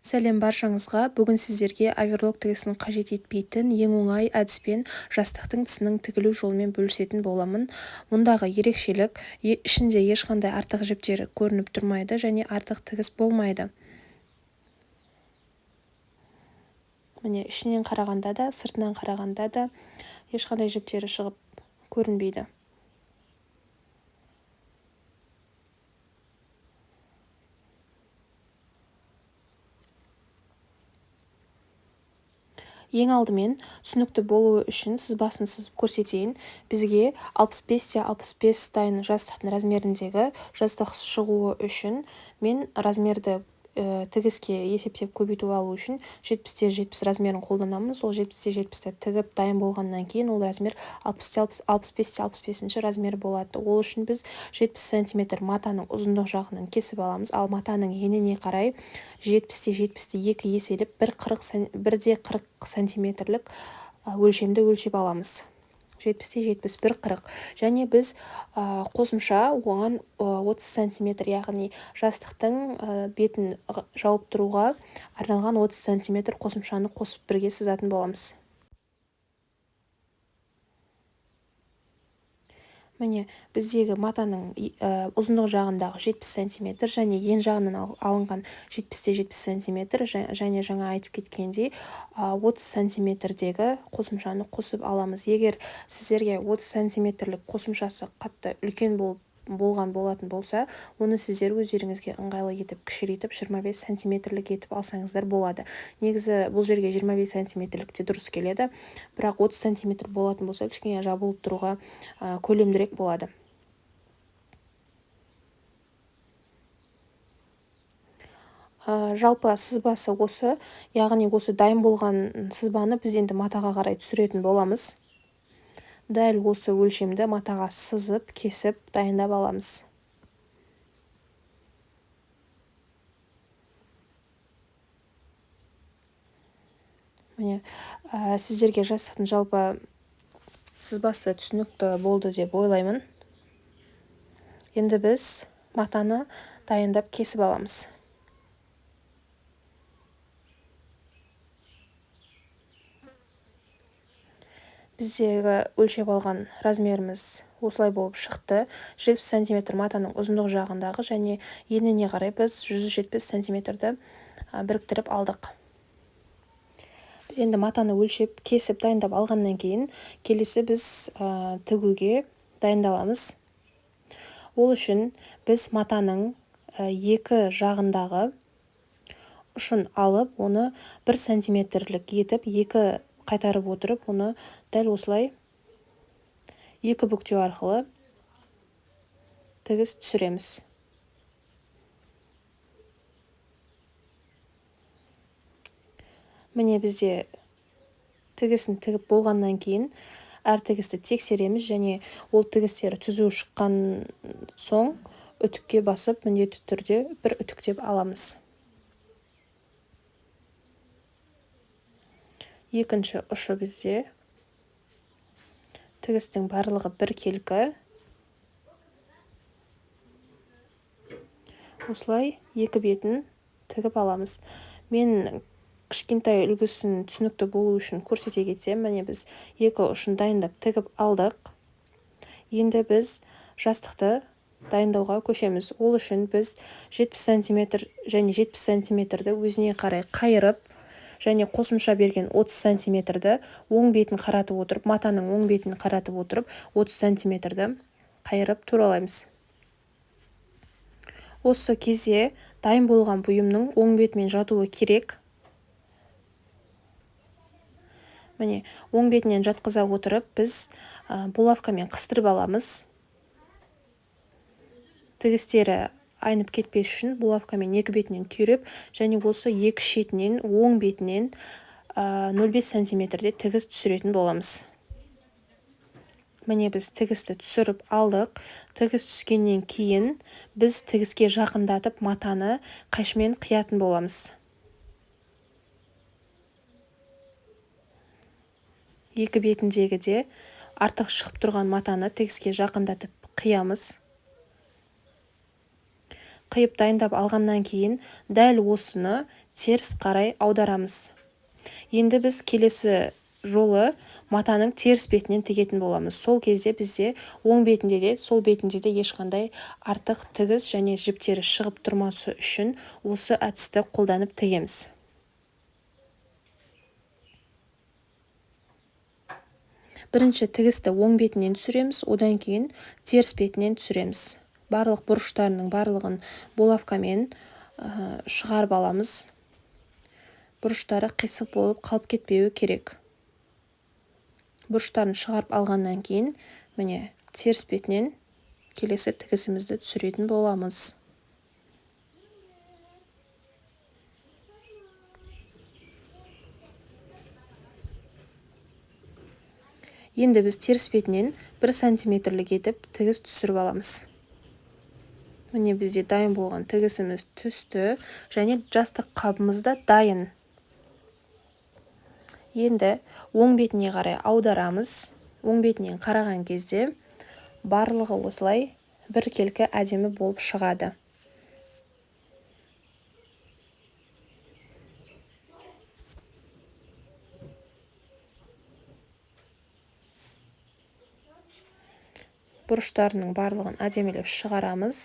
Сәлем баршаңызға. Бүгін сіздерге оверлок тігісін қажет етпейтін ең оңай әдіспен жастықтың тісінің тігілу жолымен бөлісетін боламын. Мұндағы ерекшелік ішінде ешқандай артық жіптер көрініп тұрмайды және артық тігіс болмайды. Міне ішінен қарағанда да, сыртынан қарағанда да ешқандай жіптері шығып көрінбейді. Ең алдымен түсінікті болуы үшін сызбасын сызып көрсетейін. Бізге 65-65 дайын жастықтың размеріндегі жастық шығуы үшін мен размерді тігіске есептеп көбейту алу үшін 70-70 размерін қолданамын. Сол 70-70-ті тігіп дайын болғаннан кейін ол размер 65-65 размер болады. Ол үшін біз 70 см матаның ұзындық жағынан кесіп аламыз, ал матаның еніне қарай 70-70-ті 2 еселіп 1,40 сантиметрлік өлшемді өлшеп аламыз. 70-70, 1,40. Және біз қосымша оған 30 сантиметр, яғни жастықтың бетін жауып тұруға арналған 30 сантиметр қосымшаны қосып бірге сызатын боламыз. Міне, біздегі матаның ұзындық жағындағы 70 см және ең жағынан алынған 70-70 см және жаңа айтып кеткендей 30 см-дегі қосымшаны қосып аламыз. Егер сіздерге 30 см-лік қосымшасы қатты үлкен болған болатын болса, оны сіздер өздеріңізге ыңғайлы етіп кішірейтіп 25 см-лік етіп алсаңыздар болады. Негізі бұл жерге 25 см-лік те дұрыс келеді, бірақ 30 см болатын болса кішкене жабылып тұруға көлемдірек болады. Жалпы сызбасы осы, яғни осы дайын болған сызбаны біз енді матаға қарай түсіретін боламыз. Дәл осы өлшемді матаға сызып, кесіп, дайындап аламыз. Міне, сіздерге жастықтың жалпы сызбасы түсінікті болды деп ойлаймын. Енді біз матаны дайындап кесіп аламыз. Біздегі өлшеп алған размеріміз осылай болып шықты. 70 см матаның ұзындық жағындағы және еніне қарай біз 170 см-ді біріктіріп алдық. Біз енді матаны өлшеп, кесіп, дайындап алғаннан кейін келесі біз тігуге дайындаламыз. Ол үшін біз матаның екі жағындағы ұшын алып, оны 1 см-лік етіп, екі қайтарып отырып, оны дәл осылай екі бүктеу арқылы тігіс түсіреміз. Міне бізде тігісін тігіп болғаннан кейін әр тігісті тексереміз және ол тігістер түзу шыққан соң үтікке басып, міндетті түрде бір үтіктеп аламыз. Екінші ұшы бізде тігістің барлығы біркелкі. Осылай екі бетін тігіп аламыз. Мен кішкентай үлгісін түсінікті болу үшін көрсете кетсем, міне біз екі ұшын дайындап тігіп алдық. Енді біз жастықты дайындауға көшеміз. Ол үшін біз 70 см және 70 см-ді өзіне қарай қайырып, және қосымша берген 30 см-ді оң бетін қаратып отырып, матаның оң бетін қаратып отырып, 30 см-ді қайырып туралаймыз. Осы кезде дайын болған бұйымның оң бетімен жатуы керек. Міне, оң бетінен жатқыза отырып, біз булавкамен қыстырып аламыз. Тігістері айнып кетпес үшін булавкамен екі бетінен түйреп, және осы екі шетінен, оң бетінен 0,5 см-де тігіс түсіретін боламыз. Міне біз тігісті түсіріп алдық. Тігіс түскеннен кейін біз тігіске жақындатып матаны қайшымен қиятын боламыз. Екі бетіндегі де артық шығып тұрған матаны тігіске жақындатып қиямыз. қиып дайындап алғаннан кейін дәл осыны теріс қарай аударамыз. Енді біз келесі жолы матаның теріс бетінен тігетін боламыз. Сол кезде бізде оң бетінде де, сол бетінде де ешқандай артық тігіс және жіптері шығып тұрмасы үшін осы әдісті қолданып тігеміз. Бірінші тігісті оң бетінен түсіреміз, одан кейін теріс бетінен түсіреміз. Барлық бұрыштарының барлығын булавкамен шығарып аламыз. Бұрыштары қисық болып қалып кетпеуі керек. Бұрыштарын шығарып алғаннан кейін, міне теріс бетінен келесі тігісімізді түсіретін боламыз. Енді біз теріс бетінен 1 сантиметрлік етіп тігіс түсіріп аламыз. Міне бізде дайын болған тігісіміз түсті және жастық қабымыз да дайын. Енді оң бетіне қарай аударамыз. Оң бетінен қараған кезде барлығы осылай біркелкі әдемі болып шығады. Бұрыштарының барлығын әдемілеп шығарамыз.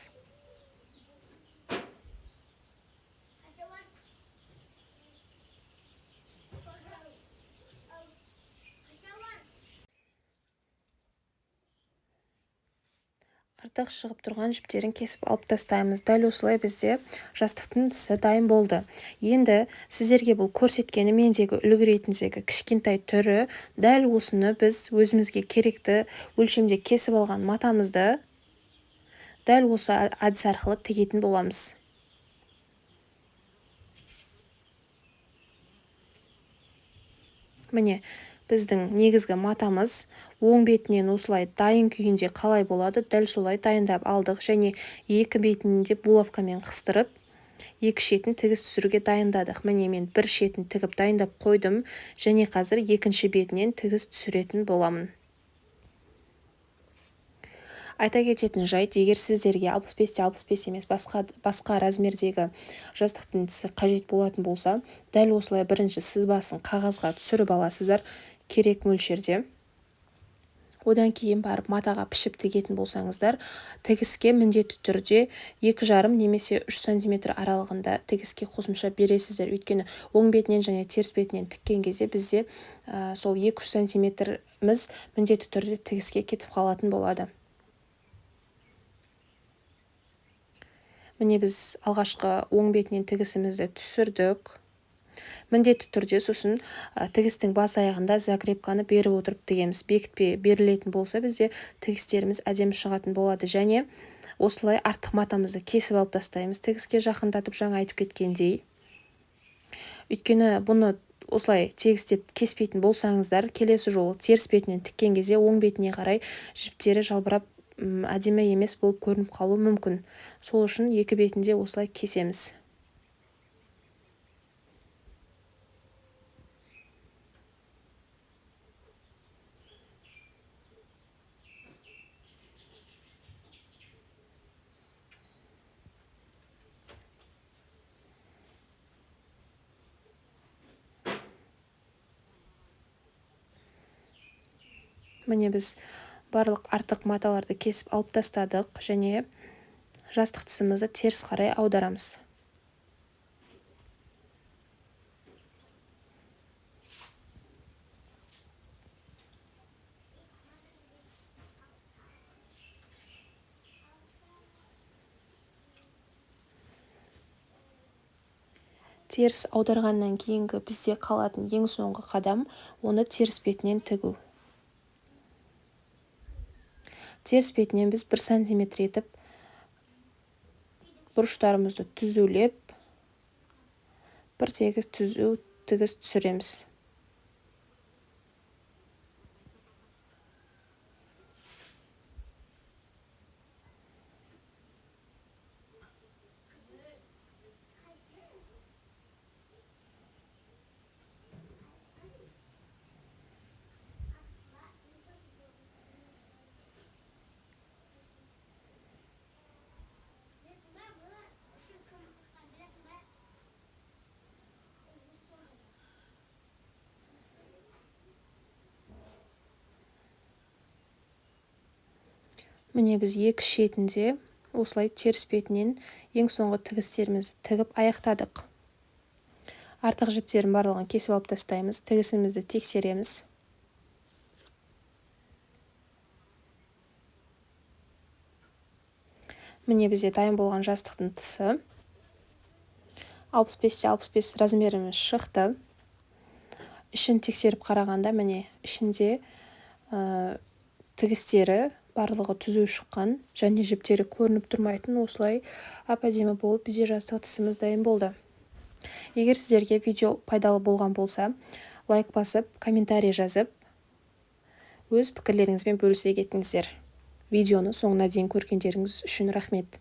Артық шығып тұрған жіптерін кесіп алып тастаймыз. Дәл осылай бізде жастықтың тісі дайын болды. Енді сіздерге бұл көрсеткені мендегі үлгі ретіндегі кішкентай түрі. Дәл осыны біз өзімізге керекті өлшемде кесіп алған матамызды дәл осы әдіс арқылы тігетін боламыз. Міне біздің негізгі матамыз оң бетінен осылай дайын күйінде қалай болады, дәл солай дайындап алдық және екі бетінен де булавкамен қыстырып, екі шетін тігіс түсіруге дайындадық. Міне мен бір шетін тігіп дайындап қойдым және қазір екінші бетінен тігіс түсіретін боламын. Айта кететін жайт, егер сіздерге 65-те 65 емес басқа размердегі жастықтың тісі қажет болатын болса, дәл осылай бірінші сызбасын қағазға түсіріп аласыздар керек мөлшерде. Одан кейін барып матаға пішіп тігетін болсаңыздар, тігіске міндетті түрде 2,5 немесе 3 см аралығында тігіске қосымша бересіздер. Өйткені оң бетінен және теріс бетінен тіккен кезде бізде сол 2-3 см-міз міндетті түрде тігіске кетіп қалатын болады. Міне біз алғашқы оң бетінен тігісімізді түсірдік. Міндетті түрде сосын тігістің бас аяғында закрепканы беріп отырып тігеміз. Бекітпе берілетін болса бізде тігістеріміз әдемі шығатын болады және осылай артық матамызды кесіп алып тастаймыз. Тігіске жақындатып жаңа айтып кеткендей. Өйткені бұны осылай тегістеп кеспейтін болсаңыздар, келесі жолы теріс бетінен тіккен кезде оң бетіне қарай жіптері жалбырап әдемі емес болып көрініп қалуы мүмкін. Сол үшін екі бетінде осылай кесеміз. Міне біз барлық артық маталарды кесіп алып тастадық және жастық тісімізді теріс қарай аударамыз. Теріс аударғаннан кейінгі бізде қалатын ең соңғы қадам оны теріс бетінен тігу. Теріс бетінен біз 1 см етіп бұрыштарымызды түзулеп, бір тегіс тігіс түсіреміз. Міне біз екі шетінде осылай теріс бетінен ең соңғы тігістерімізді тігіп аяқтадық. Артық жіптерін барлығын кесіп алып тастаймыз. Тігісімізді тексереміз. Міне бізде дайын болған жастықтың тысы 65-65 размеріміз шықты. Ішін тексеріп қарағанда міне ішінде тігістері барлығы түзу шыққан және жіптері көрініп тұрмайтын осылай әп-әдемі болып бізде жастық тісіміз дайын болды. Егер сіздерге видео пайдалы болған болса, лайк басып, комментарий жазып, өз пікірлеріңізбен бөлісе кетіңіздер. Видеоны соңына дейін көргендеріңіз үшін рахмет.